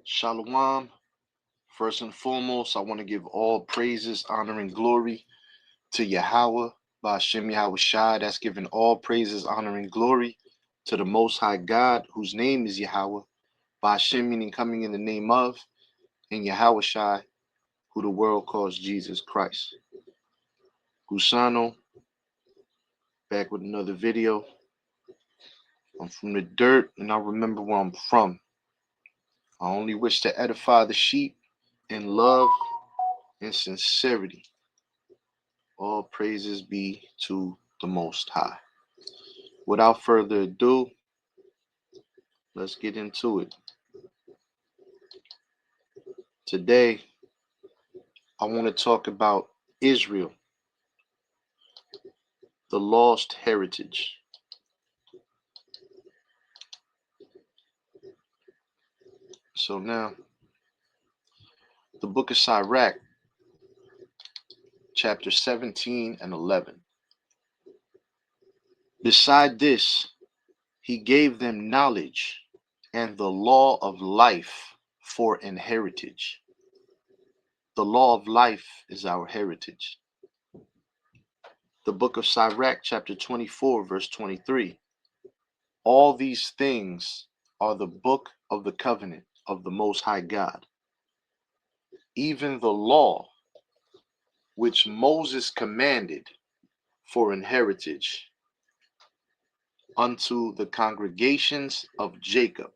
Shalom. First and foremost, I want to give all praises, honor, and glory to Yahweh, Ba'ashem Yahweh Shai. That's giving all praises, honor, and glory to the Most High God, whose name is Yahweh. Ba'ashem meaning coming in the name of, and Yahweh Shai, who the world calls Jesus Christ. Gusano, back with another video. I'm from the dirt, and I remember where I'm from. I only wish to edify the sheep in love and sincerity. All praises be to the Most High. Without further ado, let's get into it. Today, I want to talk about Israel, the lost heritage. So now, the book of Sirach, chapter 17 and 11. Beside this, he gave them knowledge and the law of life for an heritage. The law of life is our heritage. The book of Sirach, chapter 24, verse 23. All these things are the book of the covenant of the Most High God, even the law which Moses commanded for an heritage unto the congregations of Jacob.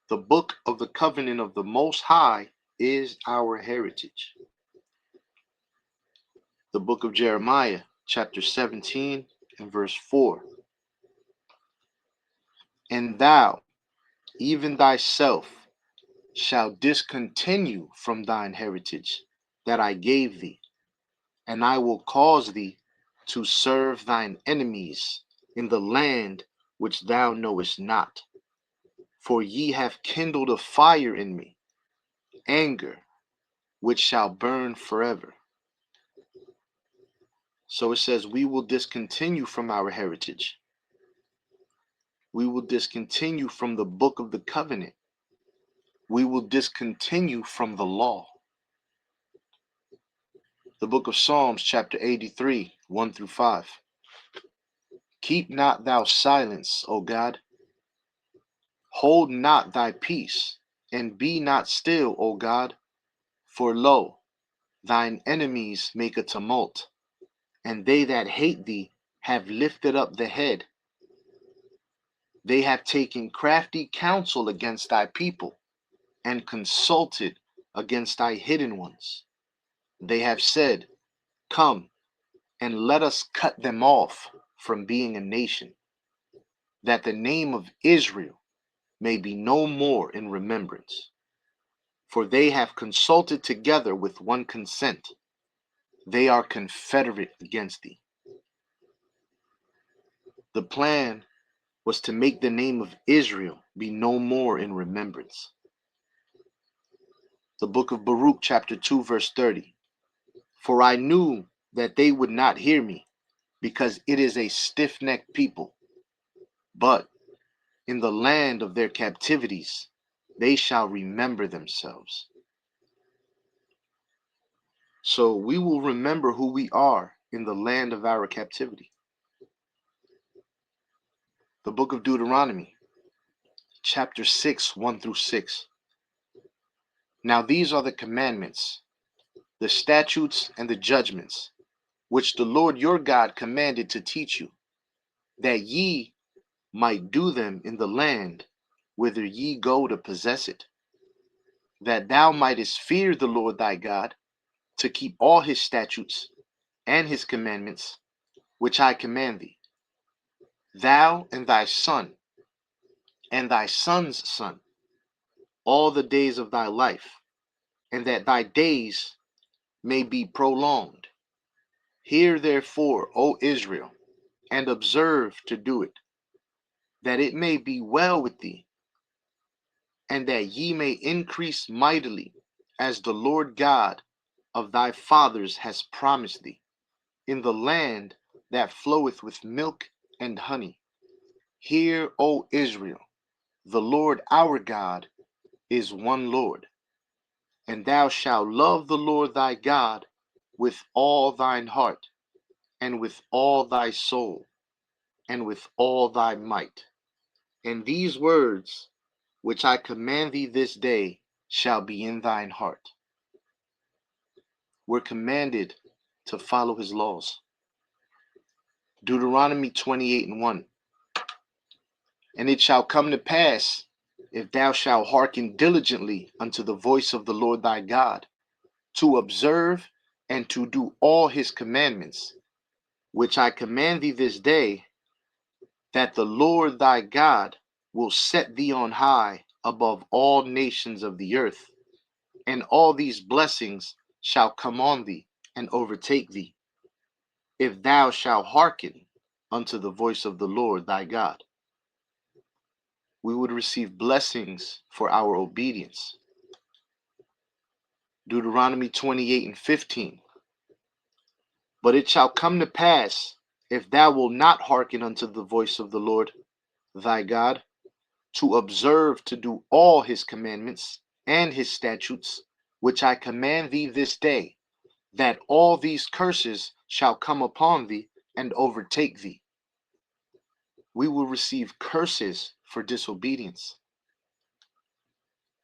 The book of the covenant of the Most High is our heritage. The book of Jeremiah, chapter 17 and verse 4. And thou, even thyself, shall discontinue from thine heritage that I gave thee, and I will cause thee to serve thine enemies in the land which thou knowest not. For ye have kindled a fire in me, anger, which shall burn forever. So it says, we will discontinue from our heritage. We will discontinue from the book of the covenant. We will discontinue from the law. The book of Psalms, chapter 83, 1 through 5. Keep not thou silence, O God. Hold not thy peace, and be not still, O God. For lo, thine enemies make a tumult, and they that hate thee have lifted up the head. They have taken crafty counsel against thy people, and consulted against thy hidden ones. They have said, come, and let us cut them off from being a nation, that the name of Israel may be no more in remembrance. For they have consulted together with one consent. They are confederate against thee. The plan was to make the name of Israel be no more in remembrance. The book of Baruch, chapter 2, verse 30. For I knew that they would not hear me, because it is a stiff-necked people. But in the land of their captivities, they shall remember themselves. So we will remember who we are in the land of our captivity. The book of Deuteronomy, chapter 6, 1 through 6. Now these are the commandments, the statutes and the judgments, which the Lord your God commanded to teach you, that ye might do them in the land whither ye go to possess it, that thou mightest fear the Lord thy God, to keep all his statutes and his commandments, which I command thee, thou and thy son, and thy son's son, all the days of thy life, and that thy days may be prolonged. Hear therefore, O Israel, and observe to do it, that it may be well with thee, and that ye may increase mightily, as the Lord God of thy fathers has promised thee, in the land that floweth with milk and honey. Hear, O Israel, the Lord our God is one Lord, and thou shalt love the Lord thy God with all thine heart, and with all thy soul, and with all thy might. And these words which I command thee this day shall be in thine heart. We're commanded to follow his laws. Deuteronomy 28:1. And it shall come to pass, if thou shalt hearken diligently unto the voice of the Lord thy God, to observe and to do all his commandments, which I command thee this day, that the Lord thy God will set thee on high above all nations of the earth, and all these blessings shall come on thee and overtake thee, if thou shalt hearken unto the voice of the Lord thy God. We would receive blessings for our obedience. Deuteronomy 28:15. But it shall come to pass, if thou wilt not hearken unto the voice of the Lord thy God, to observe to do all his commandments and his statutes, which I command thee this day, that all these curses shall come upon thee and overtake thee. We will receive curses for disobedience.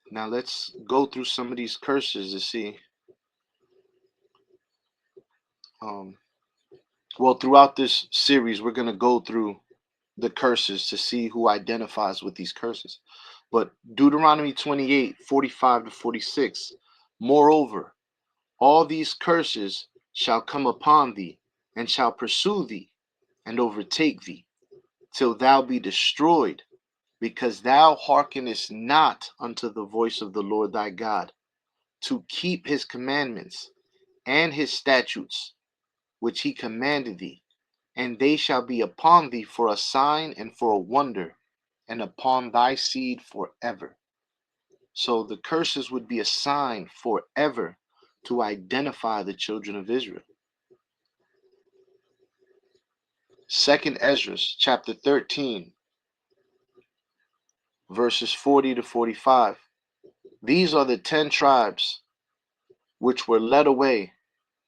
Now let's go through some of these curses to see. Throughout this series, we're going to go through the curses to see who identifies with these curses. But Deuteronomy 28:45-46, moreover, all these curses shall come upon thee, and shall pursue thee, and overtake thee, till thou be destroyed, because thou hearkenest not unto the voice of the Lord thy God, to keep his commandments and his statutes, which he commanded thee. And they shall be upon thee for a sign and for a wonder, and upon thy seed forever. So the curses would be a sign forever to identify the children of Israel. Second Ezra chapter 13, verses 40-45. These are the 10 tribes which were led away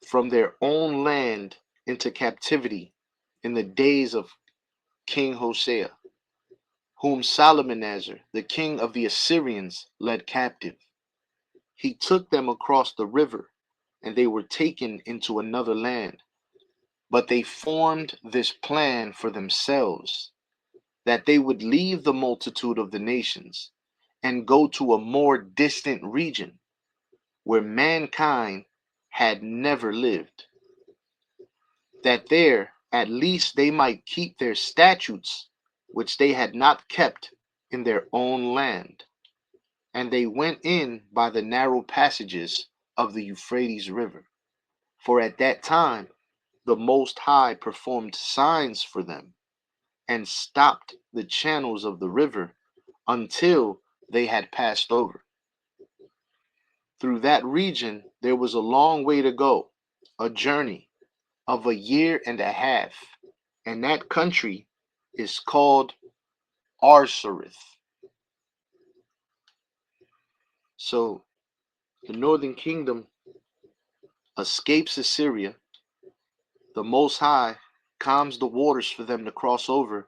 from their own land into captivity in the days of King Hosea, whom Salmanasar, the king of the Assyrians, led captive. He took them across the river, and they were taken into another land. But they formed this plan for themselves, that they would leave the multitude of the nations and go to a more distant region where mankind had never lived, that there at least they might keep their statutes, which they had not kept in their own land. And they went in by the narrow passages of the Euphrates River. For at that time the Most High performed signs for them, and stopped the channels of the river until they had passed over. Through that region there was a long way to go, a journey of a year and a half, and that country is called Arsareth. So the northern kingdom escapes Assyria. The Most High calms the waters for them to cross over,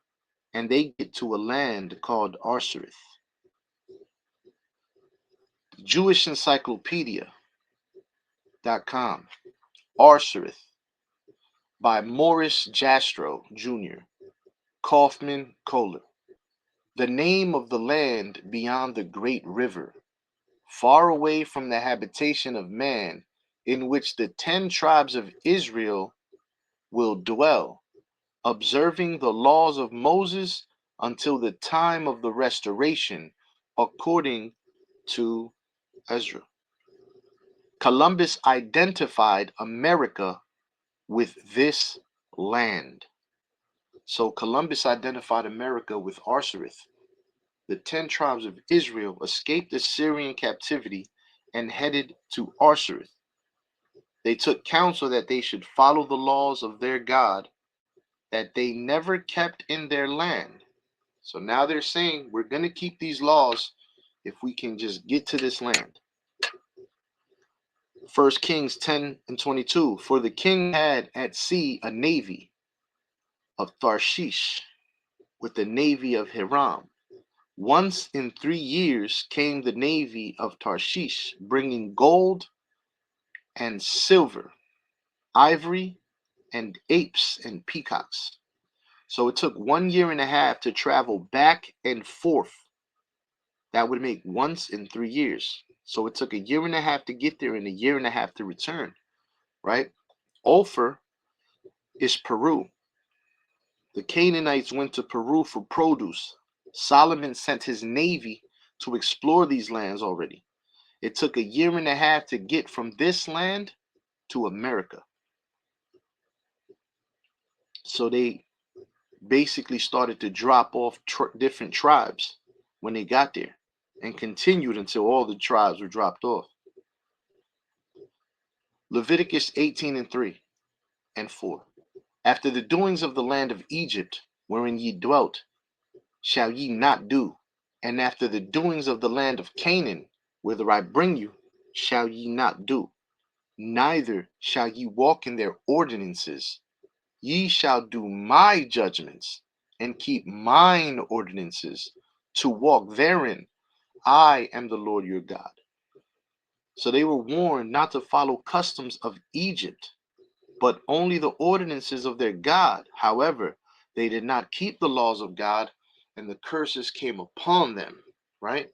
and they get to a land called Arsareth. JewishEncyclopedia.com. Arsareth by Morris Jastrow Jr. Kaufman Kohler. The name of the land beyond the great river, far away from the habitation of man, in which the 10 tribes of Israel will dwell, observing the laws of Moses until the time of the restoration, according to Ezra. Columbus identified America with this land. So Columbus identified America with Arsareth. The 10 tribes of Israel escaped Assyrian captivity and headed to Arsareth. They took counsel that they should follow the laws of their God that they never kept in their land. So now they're saying we're going to keep these laws if we can just get to this land. 1 Kings 10:22. For the king had at sea a navy of Tarshish with the navy of Hiram. Once in 3 years came the navy of Tarshish, bringing gold and silver, ivory, and apes and peacocks. So it took 1 year and a half to travel back and forth. That would make once in 3 years. So it took a year and a half to get there and a year and a half to return, right? Ophir is Peru. The Canaanites went to Peru for produce. Solomon sent his navy to explore these lands already. It took a year and a half to get from this land to America. So they basically started to drop off different tribes when they got there and continued until all the tribes were dropped off. Leviticus 18:3 and 4. After the doings of the land of Egypt, wherein ye dwelt, shall ye not do, and after the doings of the land of Canaan, whither I bring you, shall ye not do, neither shall ye walk in their ordinances. Ye shall do my judgments, and keep mine ordinances, to walk therein. I am the Lord your God. So they were warned not to follow customs of Egypt, but only the ordinances of their God. However, they did not keep the laws of God, and the curses came upon them, right?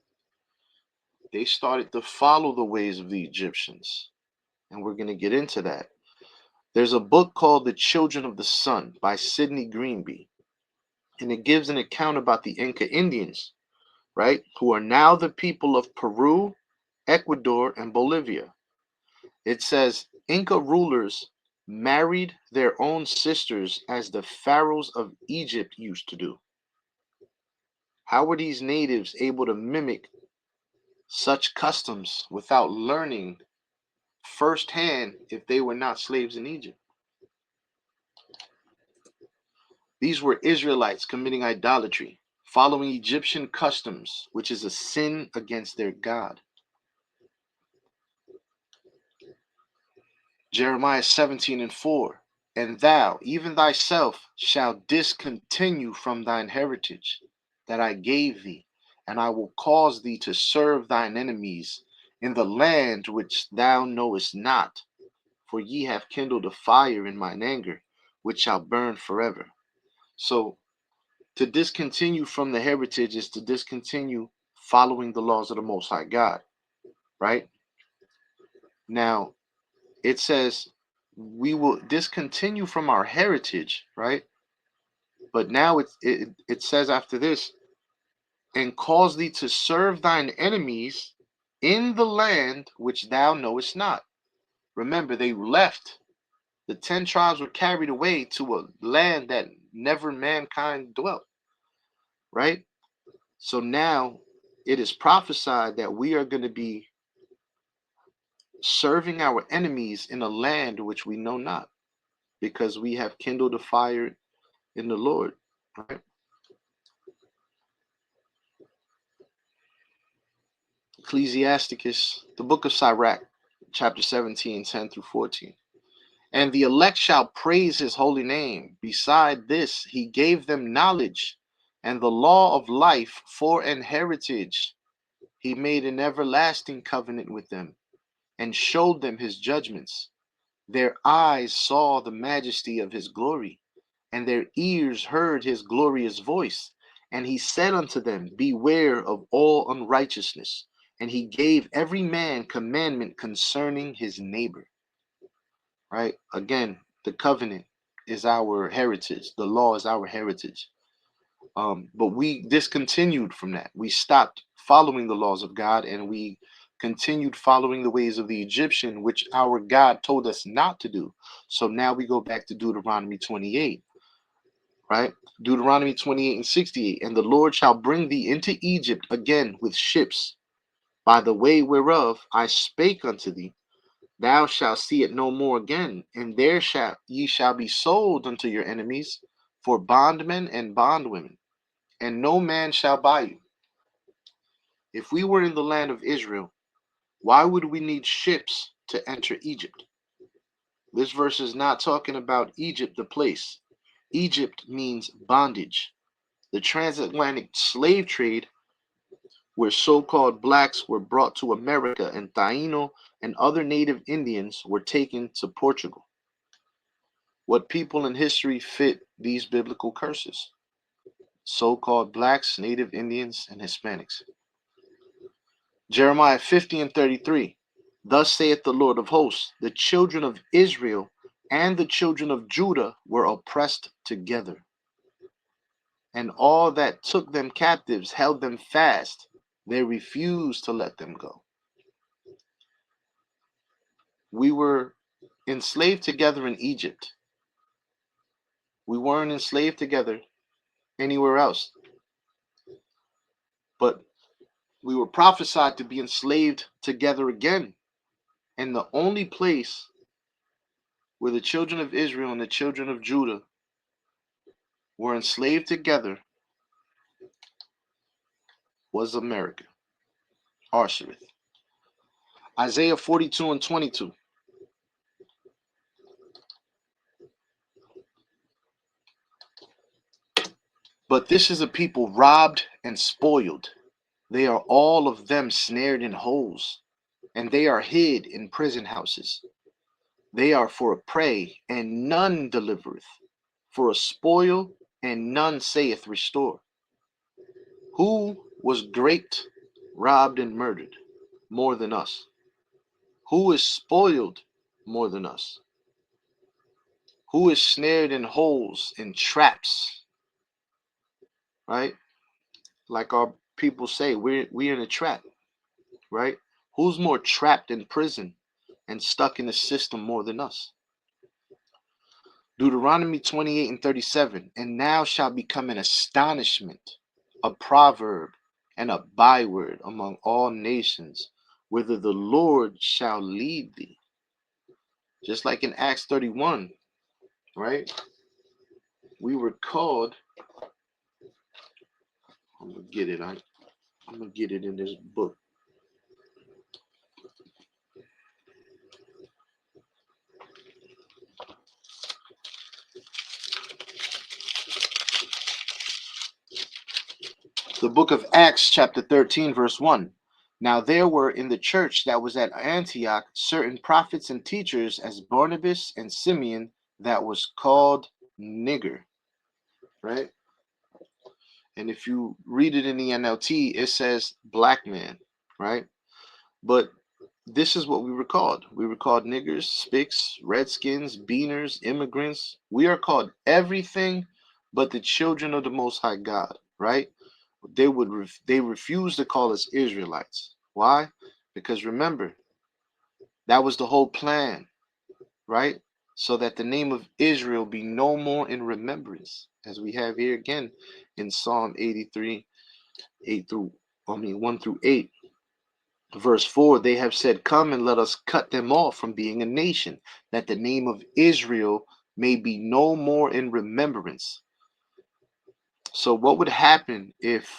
They started to follow the ways of the Egyptians, and we're going to get into that. There's a book called The Children of the Sun by Sidney Greenby, and it gives an account about the Inca Indians, right, who are now the people of Peru, Ecuador, and Bolivia. It says Inca rulers married their own sisters as the pharaohs of Egypt used to do. How were these natives able to mimic such customs without learning firsthand if they were not slaves in Egypt? These were Israelites committing idolatry, following Egyptian customs, which is a sin against their God. Jeremiah 17:4. And thou, even thyself, shalt discontinue from thine heritage that I gave thee, and I will cause thee to serve thine enemies in the land which thou knowest not. For ye have kindled a fire in mine anger, which shall burn forever. So, to discontinue from the heritage is to discontinue following the laws of the Most High God, right? Now, it says we will discontinue from our heritage, right? But now it says after this, and cause thee to serve thine enemies in the land which thou knowest not. Remember, they left. The 10 tribes were carried away to a land that never mankind dwelt, right? So now it is prophesied that we are going to be serving our enemies in a land which we know not, because we have kindled a fire in the Lord, right? Ecclesiasticus, the book of Sirach, chapter 17, 10 through 14. And the elect shall praise his holy name. Beside this, he gave them knowledge and the law of life for an heritage. He made an everlasting covenant with them and showed them his judgments. Their eyes saw the majesty of his glory, and their ears heard his glorious voice. And he said unto them, beware of all unrighteousness. And he gave every man commandment concerning his neighbor. Right? Again, the covenant is our heritage. The law is our heritage. But we discontinued from that. We stopped following the laws of God, and we continued following the ways of the Egyptian, which our God told us not to do. So now we go back to Deuteronomy 28, right? Deuteronomy 28:68. And the Lord shall bring thee into Egypt again with ships, by the way whereof I spake unto thee. Thou shalt see it no more again, and there shall ye shall be sold unto your enemies for bondmen and bondwomen. and no man shall buy you. If we were in the land of Israel, why would we need ships to enter Egypt? This verse is not talking about Egypt, the place. Egypt means bondage. The transatlantic slave trade, where so-called blacks were brought to America and Taino and other native Indians were taken to Portugal. What people in history fit these biblical curses? So-called blacks, native Indians, and Hispanics. Jeremiah 50 and 33. Thus saith the Lord of hosts, the children of Israel and the children of Judah were oppressed together, and all that took them captives held them fast. They refused to let them go. We were enslaved together in Egypt. We weren't enslaved together anywhere else. But we were prophesied to be enslaved together again. And the only place where the children of Israel and the children of Judah were enslaved together was America, Arshareth. Isaiah 42 and 22. But this is a people robbed and spoiled. They are all of them snared in holes, and they are hid in prison houses. They are for a prey, and none delivereth, for a spoil, and none saith restore. Who was great, robbed, and murdered more than us? Who is spoiled more than us? Who is snared in holes and traps? Right? Like our people say, we're in a trap, right? Who's more trapped in prison and stuck in the system more than us? Deuteronomy 28 and 37. And now shall become an astonishment, a proverb, and a byword among all nations, whither the Lord shall lead thee. Just like in Acts 31, right? We were called. I'm gonna get it. I'm gonna get it in this book. The book of Acts, chapter 13, verse 1. Now there were in the church that was at Antioch certain prophets and teachers, as Barnabas and Simeon, that was called Nigger, right? And if you read it in the NLT, it says black man, right? But this is what we were called. We were called niggers, spics, redskins, beaners, immigrants. We are called everything but the children of the Most High God, right? They refuse to call us Israelites. Why? Because remember, that was the whole plan, right? So that the name of Israel be no more in remembrance, as we have here again in Psalm 83, 1 through 8. Verse 4, they have said, come and let us cut them off from being a nation, that the name of Israel may be no more in remembrance. So what would happen if,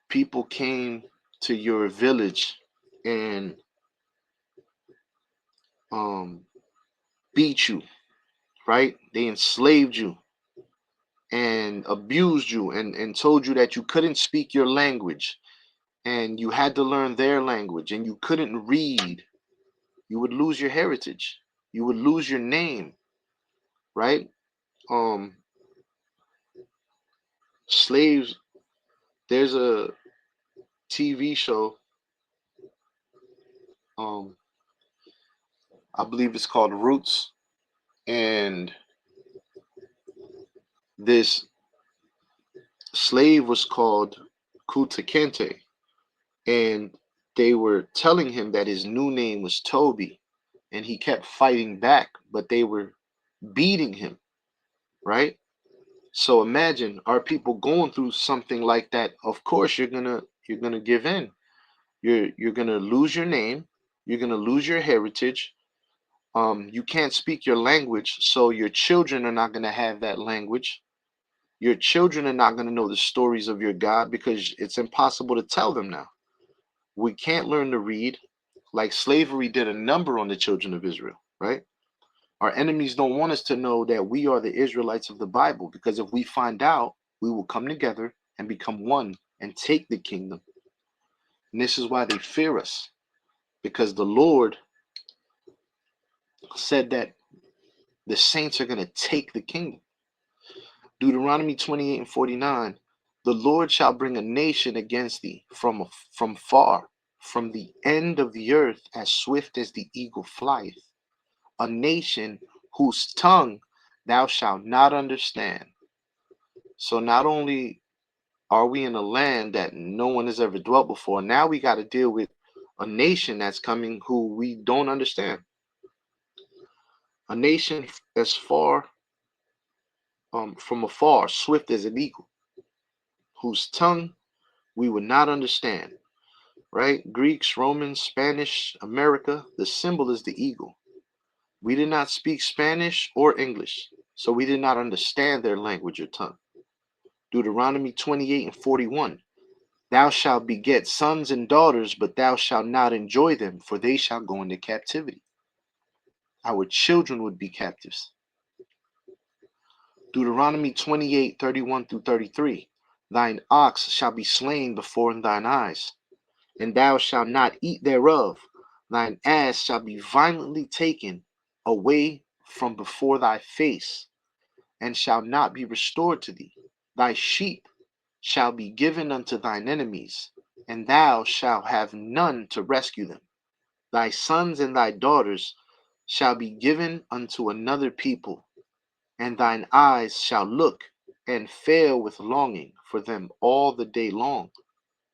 people came to your village and beat you, right? They enslaved you and abused you and told you that you couldn't speak your language and you had to learn their language and you couldn't read. You would lose your heritage. You would lose your name, right? Um, Slaves, there's a TV show, um, I believe it's called Roots, and this slave was called Kuta Kente, and they were telling him that his new name was Toby, and he kept fighting back, but they were beating him, right? So imagine our people going through something like that. Of course, you're gonna give in. You're gonna lose your name. You're gonna lose your heritage. You can't speak your language, so your children are not gonna have that language. Your children are not going to know the stories of your God because it's impossible to tell them now. We can't learn to read like slavery did a number on the children of Israel, right? Our enemies don't want us to know that we are the Israelites of the Bible, because if we find out, we will come together and become one and take the kingdom. And this is why they fear us, because the Lord said that the saints are going to take the kingdom. Deuteronomy 28:49, the Lord shall bring a nation against thee from far, from the end of the earth, as swift as the eagle flieth, a nation whose tongue thou shalt not understand. So not only are we in a land that no one has ever dwelt before, now we got to deal with a nation that's coming who we don't understand. A nation as far from afar, swift as an eagle, whose tongue we would not understand. Right? Greeks, Romans, Spanish, America, the symbol is the eagle. We did not speak Spanish or English, so we did not understand their language or tongue. Deuteronomy 28:41, thou shalt beget sons and daughters, but thou shalt not enjoy them, for they shall go into captivity. Our children would be captives. Deuteronomy 28:31 through 33, thine ox shall be slain before thine eyes, and thou shalt not eat thereof. Thine ass shall be violently taken away from before thy face, and shall not be restored to thee. Thy sheep shall be given unto thine enemies, and thou shalt have none to rescue them. Thy sons and thy daughters shall be given unto another people, and thine eyes shall look and fail with longing for them all the day long.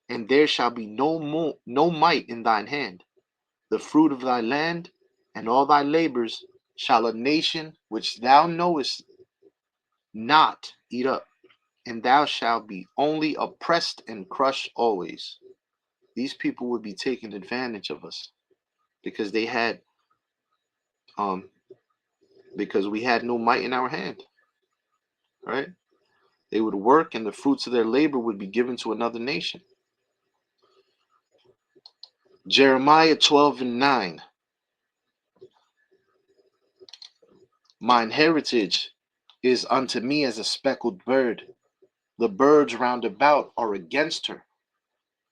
And there shall be no might in thine hand. The fruit of thy land and all thy labors shall a nation which thou knowest not eat up, and thou shalt be only oppressed and crushed always. These people would be taking advantage of us because they had um because we had no might in our hand, right? They would work and the fruits of their labor would be given to another nation. Jeremiah 12:9, mine heritage is unto me as a speckled bird. The birds round about are against her.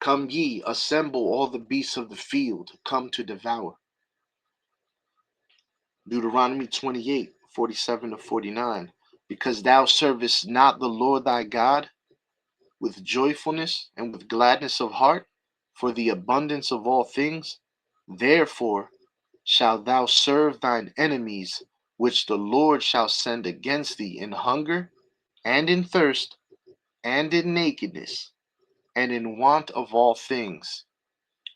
Come ye, assemble all the beasts of the field, come to devour. Deuteronomy 28:47 to 49. Because thou servest not the Lord thy God with joyfulness and with gladness of heart, for the abundance of all things, therefore shalt thou serve thine enemies, which the Lord shall send against thee in hunger, and in thirst, and in nakedness, and in want of all things.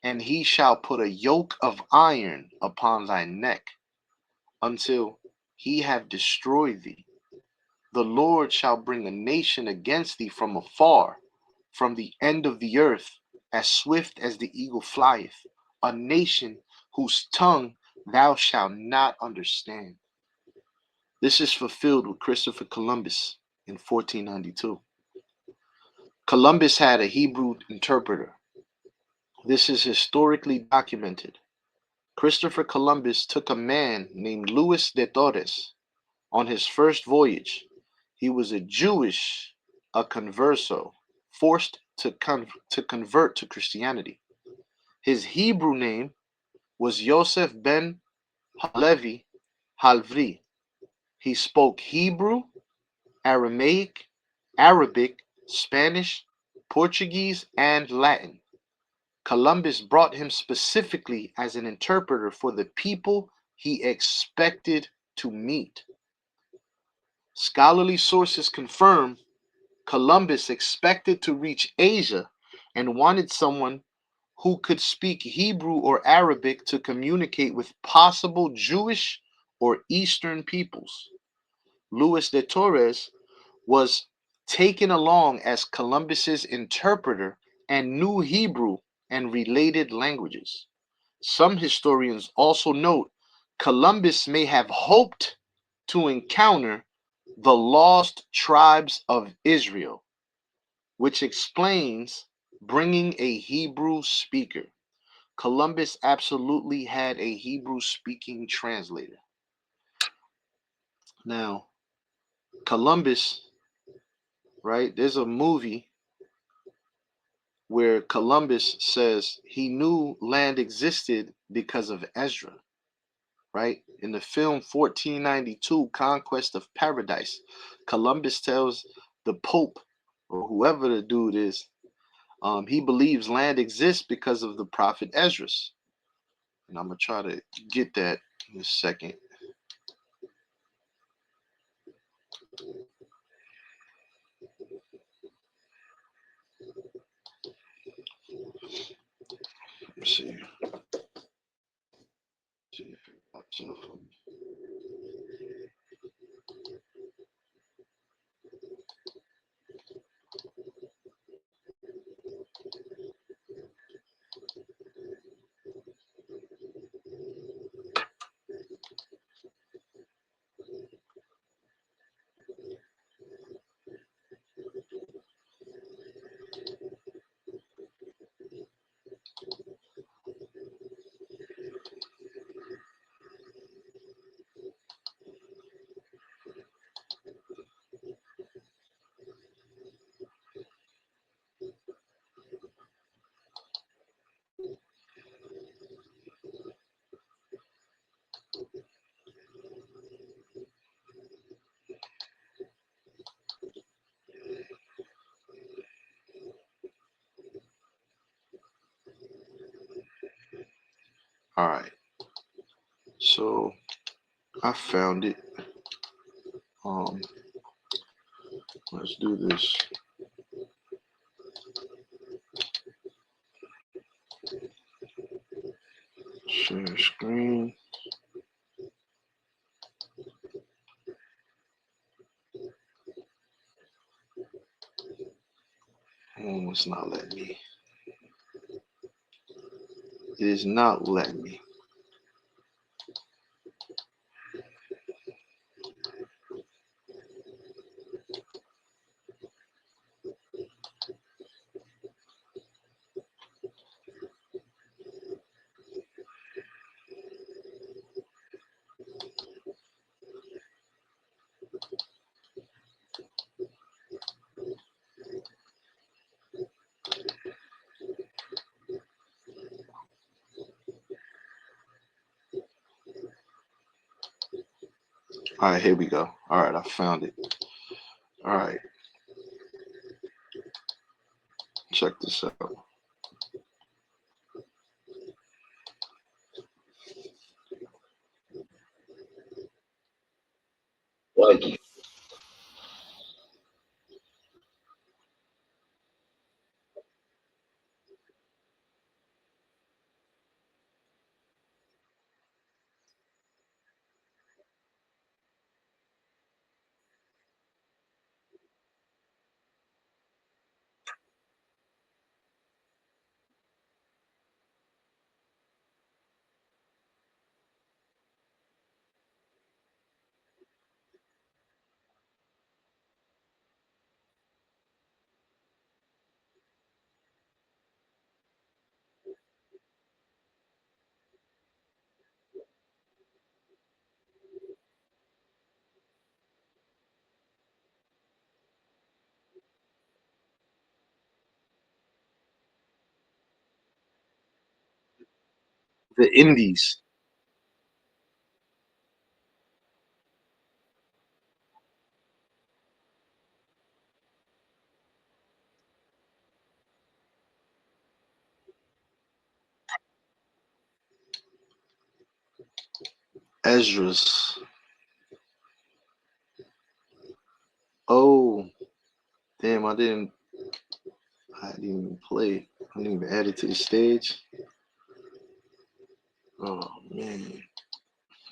And he shall put a yoke of iron upon thy neck, until he have destroyed thee. The Lord shall bring a nation against thee from afar, from the end of the earth, as swift as the eagle flieth, a nation whose tongue thou shalt not understand. This is fulfilled with Christopher Columbus in 1492. Columbus had a Hebrew interpreter. This is historically documented. Christopher Columbus took a man named Luis de Torres on his first voyage. He was a converso, forced to convert to Christianity. His Hebrew name was Yosef ben Halevi Halvri. He spoke Hebrew, Aramaic, Arabic, Spanish, Portuguese, and Latin. Columbus brought him specifically as an interpreter for the people he expected to meet. Scholarly sources confirm Columbus expected to reach Asia and wanted someone who could speak Hebrew or Arabic to communicate with possible Jewish or Eastern peoples. Luis de Torres was taken along as Columbus's interpreter and knew Hebrew and related languages. Some historians also note Columbus may have hoped to encounter The Lost Tribes of Israel, which explains bringing a Hebrew speaker. Columbus absolutely had a Hebrew speaking translator. Now, Columbus, right? There's a movie where Columbus says he knew land existed because of Ezra, right? In the film 1492, Conquest of Paradise, Columbus tells the Pope or whoever the dude is, he believes land exists because of the prophet Esdras. And I'm going to try to get that in a second. Let's see. See if it pops up. All right. So I found it. Let's do this. Share screen. Oh, it's not letting me. It is not letting me. All right, here we go. All right, I found it. All right. Check this out. Like, The Indies. Esdras. Oh, damn! I didn't even play. I didn't even add it to the stage. Oh man,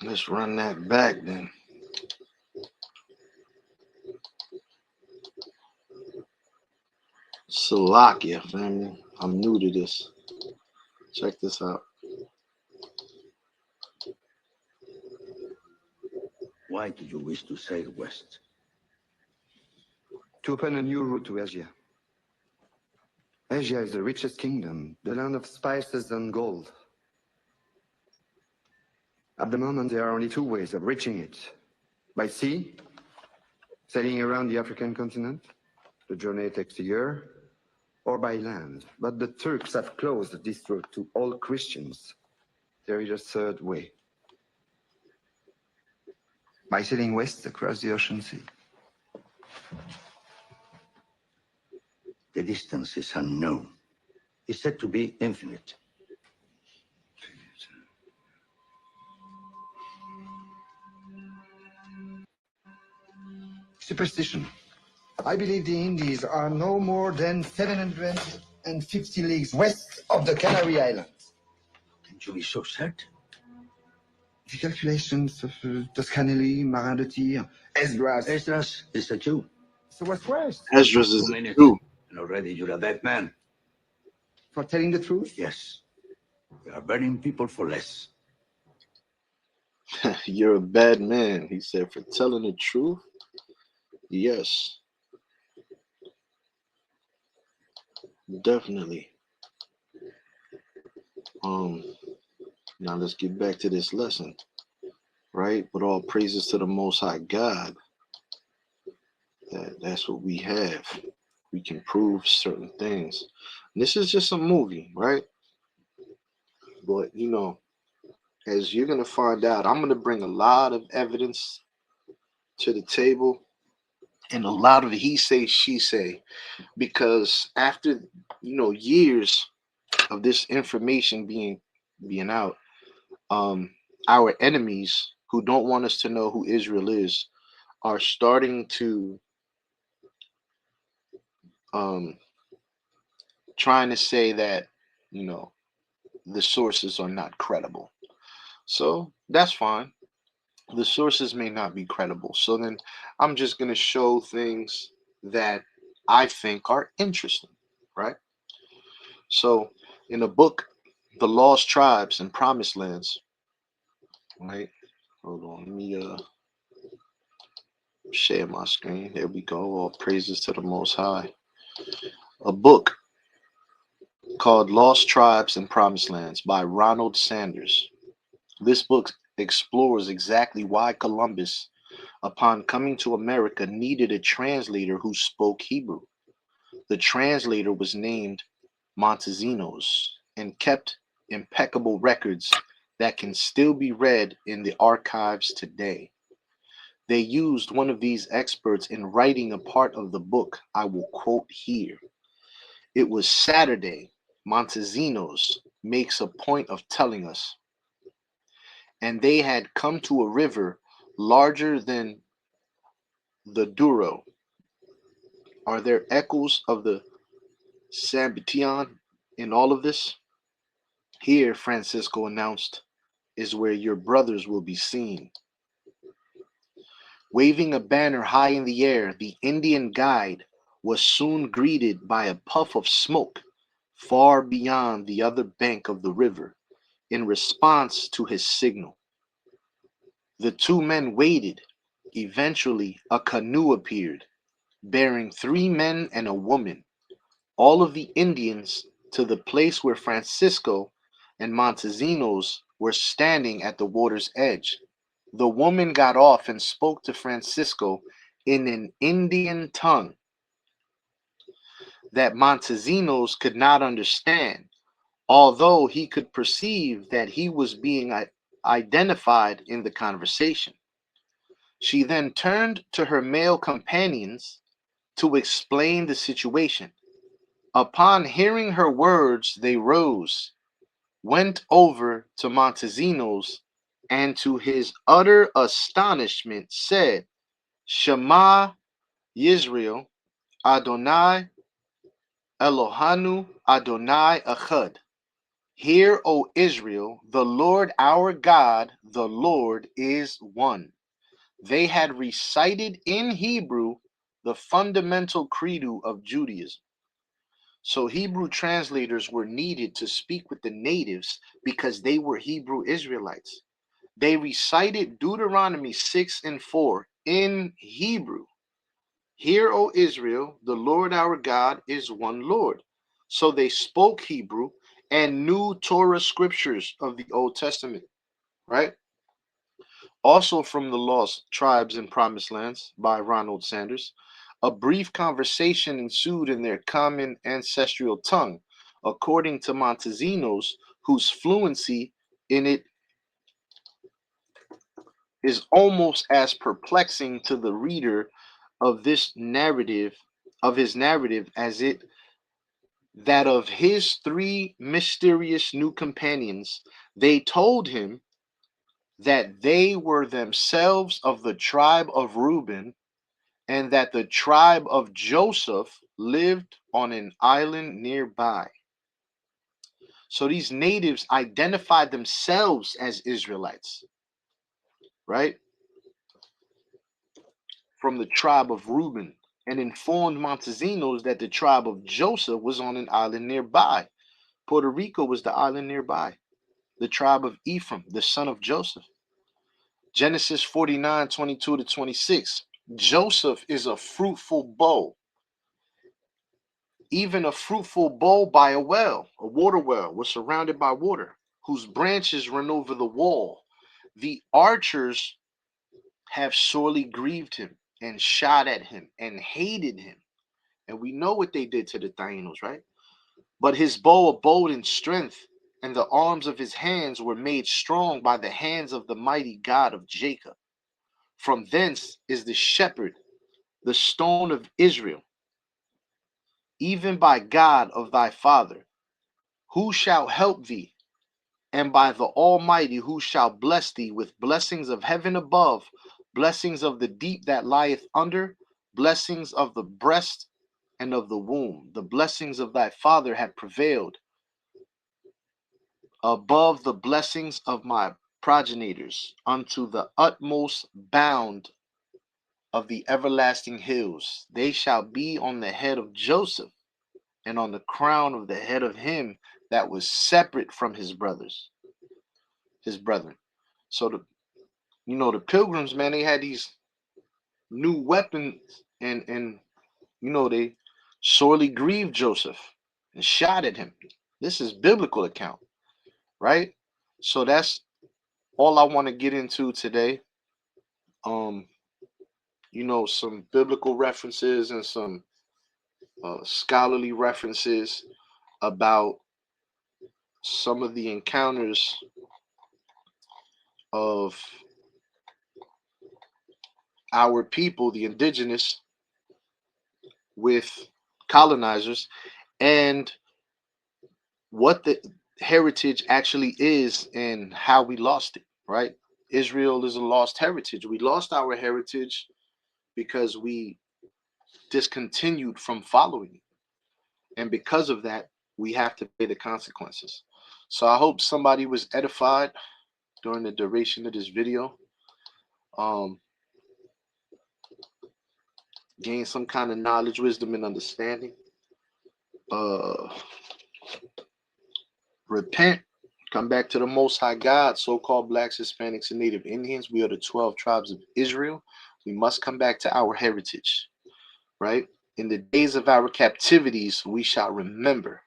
let's run that back then. Salakia, family. I'm new to this. Check this out. why do you wish to sail west? to open a new route to Asia. Asia is the richest kingdom, the land of spices and gold. At the moment, there are only two ways of reaching it. By sea, sailing around the African continent. The journey takes a year. Or by land. But the Turks have closed this route to all Christians. There is a third way. By sailing west across the ocean sea. The distance is unknown. It's said to be infinite. Superstition. I believe the Indies are no more than 750 leagues west of the Canary Islands. Can you be so certain? The calculations of Toscanelli, Marin de Tir, Esdras. Esdras is a Jew. So what's worse? Esdras 2 is a minutes, Jew. and already you're a dead man. For telling the truth? Yes. We are burning people for less. You're a bad man, he said, for telling the truth. Yes, definitely. Now let's get back to this lesson, right? But all praises to the Most High God. That's what we have. We can prove certain things. And this is just a movie, right? But you know, as you're gonna find out, I'm gonna bring a lot of evidence to the table and a lot of he say, she say, because after years of this information being out, our enemies who don't want us to know who Israel is are starting to um trying to say that the sources are not credible. So that's fine. The sources may not be credible. So then I'm just going to show things that I think are interesting, right? So in the book, The Lost Tribes and Promised Lands, right? Hold on, let me share my screen. There we go. All praises to the Most High. A book called Lost Tribes and Promised Lands by Ronald Sanders. This book explores exactly why Columbus, upon coming to America, needed a translator who spoke Hebrew. The translator was named Montesinos and kept impeccable records that can still be read in the archives today. They used one of these experts in writing a part of the book I will quote here. It was Saturday, Montesinos makes a point of telling us, and they had come to a river larger than the Douro. Are there echoes of the Sambition in all of this? Here, Francisco announced, is where your brothers will be seen. Waving a banner high in the air, the Indian guide was soon greeted by a puff of smoke far beyond the other bank of the river in response to his signal. The two men waited. Eventually, a canoe appeared, bearing 3 men and a woman, all of the Indians, to the place where Francisco and Montesinos were standing at the water's edge. The woman got off and spoke to Francisco in an Indian tongue that Montesinos could not understand, although he could perceive that he was being identified in the conversation. She then turned to her male companions to explain the situation. Upon hearing her words, they rose, went over to Montesinos, and to his utter astonishment said, Shema Yisrael, Adonai Elohanu Adonai Echad. Hear, O Israel, the Lord our God, the Lord is one. They had recited in Hebrew the fundamental credo of Judaism. So Hebrew translators were needed to speak with the natives because they were Hebrew Israelites. They recited Deuteronomy 6 and 4 in Hebrew. Hear, O Israel, the Lord our God is one Lord. So they spoke Hebrew and knew Torah scriptures of the Old Testament, right? Also from the Lost Tribes and Promised Lands by Ronald Sanders. A brief conversation ensued in their common ancestral tongue, according to Montesinos, whose fluency in it is almost as perplexing to the reader of this narrative of his narrative as it that of his three mysterious new companions. They told him that they were themselves of the tribe of Reuben, and that the tribe of Joseph lived on an island nearby. So these natives identified themselves as Israelites, right? From the tribe of Reuben, and informed Montesinos that the tribe of Joseph was on an island nearby. Puerto Rico was the island nearby. The tribe of Ephraim, the son of Joseph. Genesis 49:22 to 26. Joseph is a fruitful bow, even a fruitful bow by a well, a water well, was surrounded by water, whose branches run over the wall. The archers have sorely grieved him and shot at him and hated him. And we know what they did to the Taínos, right? But his bow abode in strength, and the arms of his hands were made strong by the hands of the mighty God of Jacob. From thence is the shepherd, the stone of Israel, even by God of thy father. Who shall help thee? And by the Almighty, who shall bless thee with blessings of heaven above, blessings of the deep that lieth under, blessings of the breast and of the womb. The blessings of thy father have prevailed above the blessings of my progenitors unto the utmost bound of the everlasting hills. They shall be on the head of Joseph and on the crown of the head of him that was separate from his brothers, his brethren. So the pilgrims, man, they had these new weapons, and they sorely grieved Joseph and shot at him. This is biblical account, right? So that's all I want to get into today. Um, some biblical references and some scholarly references about some of the encounters of our people, the indigenous, with colonizers, and what the heritage actually is and how we lost it, right? Israel is a lost heritage. We lost our heritage because we discontinued from following it. And because of that, we have to pay the consequences. So I hope somebody was edified during the duration of this video. Um, gain some kind of knowledge, wisdom, and understanding. Uh, repent, come back to the Most High God, so-called blacks, Hispanics, and Native Indians. We are the 12 tribes of Israel. We must come back to our heritage, right? In the days of our captivities, we shall remember.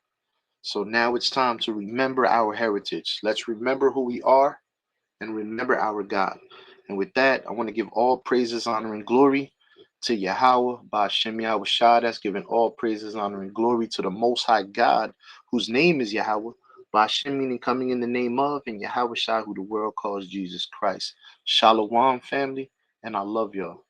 So now it's time to remember our heritage. Let's remember who we are and remember our God. And with that, I want to give all praises, honor, and glory to Yahweh, Ba'ashem Yahweh Shah. That's giving all praises, honor, and glory to the Most High God, whose name is Yahweh. Ba'ashem meaning coming in the name of, and Yahweh Shah, who the world calls Jesus Christ. Shalom, family, and I love y'all.